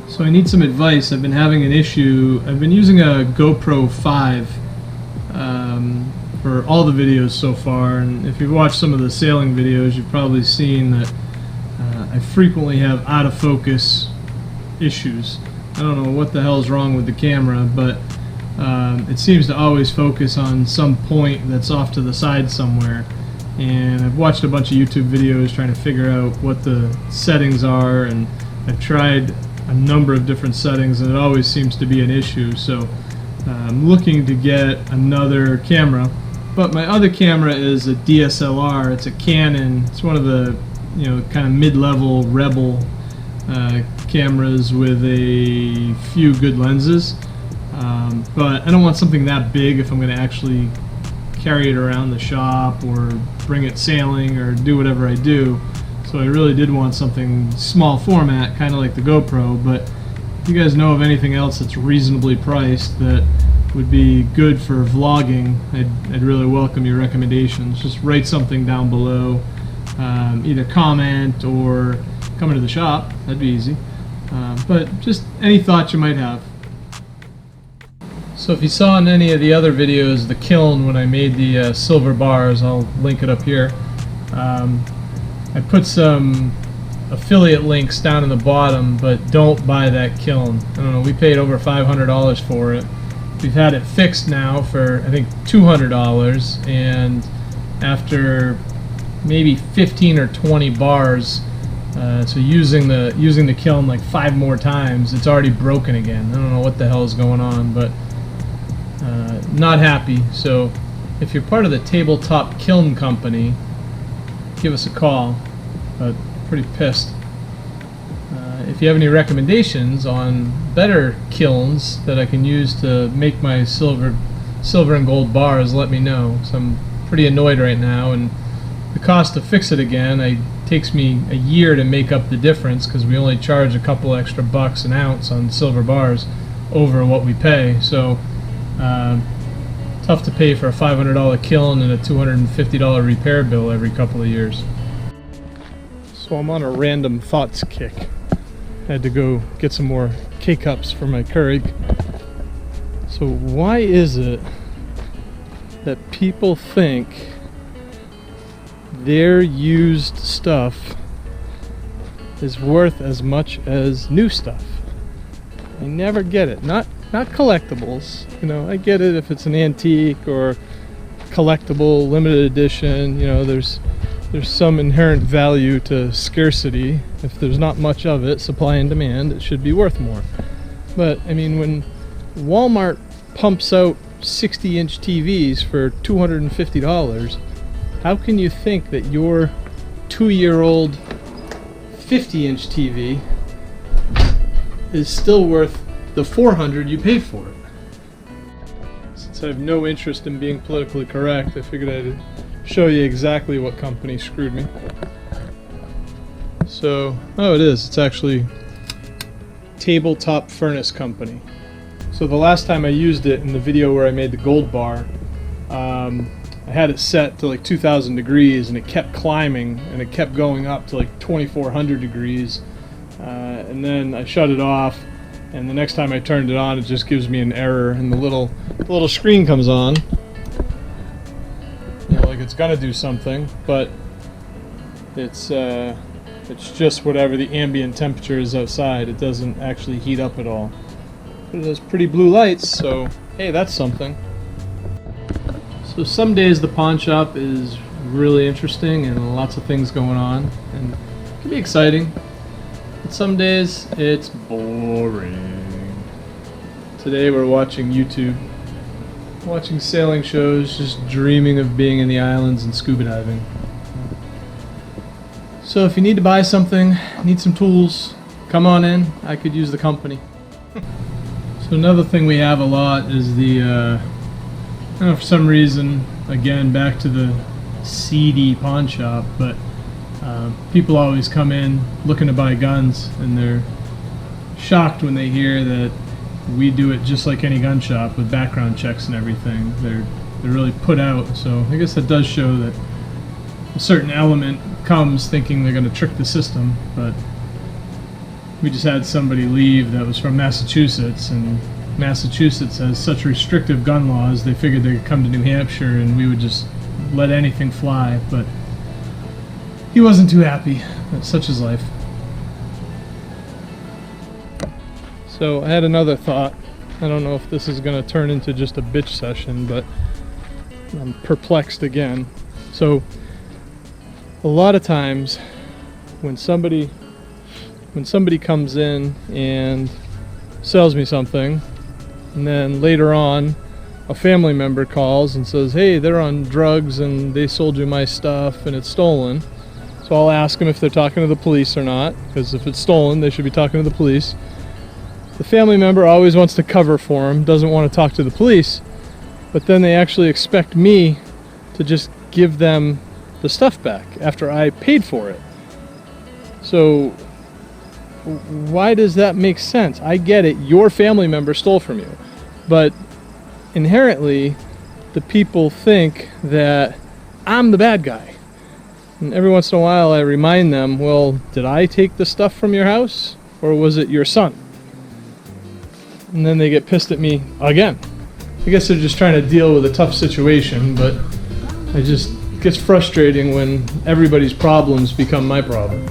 So I need some advice. I've been having an issue. I've been using a GoPro 5 for all the videos so far, and if you've watched some of the sailing videos, you've probably seen that I frequently have out of focus issues. I don't know what the hell is wrong with the camera, but it seems to always focus on some point that's off to the side somewhere. And I've watched a bunch of YouTube videos trying to figure out what the settings are, and I've tried a number of different settings, and it always seems to be an issue. So I'm looking to get another camera, but my other camera is a DSLR. It's a Canon. It's one of the kind of mid-level Rebel cameras with a few good lenses, but I don't want something that big if I'm going to actually carry it around the shop or bring it sailing or do whatever I do. So I really did want something small format, kind of like the GoPro. But if you guys know of anything else that's reasonably priced that would be good for vlogging, I'd really welcome your recommendations. Just write something down below, either comment or come into the shop. That'd be easy. But just any thoughts you might have. So if you saw in any of the other videos the kiln when I made the silver bars, I'll link it up here. I put some affiliate links down in the bottom, but don't buy that kiln. I don't know, we paid over $500 for it. We've had it fixed now for I think $200, and after maybe 15 or 20 bars, so using the kiln like 5 more times, it's already broken again. I don't know what the hell is going on, but not happy. So if you're part of the Tabletop Kiln Company, give us a call. But pretty pissed. If you have any recommendations on better kilns that I can use to make my silver and gold bars, let me know. So I'm pretty annoyed right now, and the cost to fix it again, it takes me a year to make up the difference because we only charge a couple extra bucks an ounce on silver bars over what we pay. So tough to pay for a $500 kiln and a $250 repair bill every couple of years. So I'm on a random thoughts kick. I had to go get some more K-cups for my Keurig. So why is it that people think their used stuff is worth as much as new stuff? I never get it. Not collectibles. I get it if it's an antique or collectible, limited edition. There's some inherent value to scarcity. If there's not much of it, supply and demand, it should be worth more. But I mean, when Walmart pumps out 60-inch TVs for $250, how can you think that your 2-year-old 50-inch TV is still worth the $400 you paid for it? Since I have no interest in being politically correct, I figured I'd show you exactly what company screwed me. So, it is. It's actually Tabletop Furnace Company. So the last time I used it in the video where I made the gold bar, I had it set to like 2,000 degrees, and it kept climbing, and it kept going up to like 2,400 degrees. And then I shut it off, and the next time I turned it on, it just gives me an error, and the little screen comes on. Like it's gonna do something, but it's just whatever the ambient temperature is outside. It doesn't actually heat up at all. But it has pretty blue lights, so hey, that's something. So some days the pawn shop is really interesting and lots of things going on, and it can be exciting. But some days it's boring. Today we're watching YouTube. Watching sailing shows, just dreaming of being in the islands and scuba diving. So if you need to buy something, need some tools, come on in. I could use the company. So another thing we have a lot is the, I don't know, for some reason, again, back to the seedy pawn shop, but people always come in looking to buy guns, and they're shocked when they hear that we do it just like any gun shop with background checks and everything. They're really put out. So I guess that does show that a certain element comes thinking they're going to trick the system, but we just had somebody leave that was from Massachusetts, and Massachusetts has such restrictive gun laws, they figured they could come to New Hampshire and we would just let anything fly, but he wasn't too happy. That's such is life. So I had another thought. I don't know if this is going to turn into just a bitch session, but I'm perplexed again. So a lot of times when somebody comes in and sells me something, and then later on a family member calls and says, hey, they're on drugs and they sold you my stuff and it's stolen. So I'll ask them if they're talking to the police or not, because if it's stolen, they should be talking to the police. The family member always wants to cover for him, doesn't want to talk to the police, but then they actually expect me to just give them the stuff back after I paid for it. So why does that make sense? I get it, your family member stole from you, but inherently the people think that I'm the bad guy. And every once in a while I remind them, well, did I take the stuff from your house or was it your son? And then they get pissed at me again. I guess they're just trying to deal with a tough situation, but it gets frustrating when everybody's problems become my problem.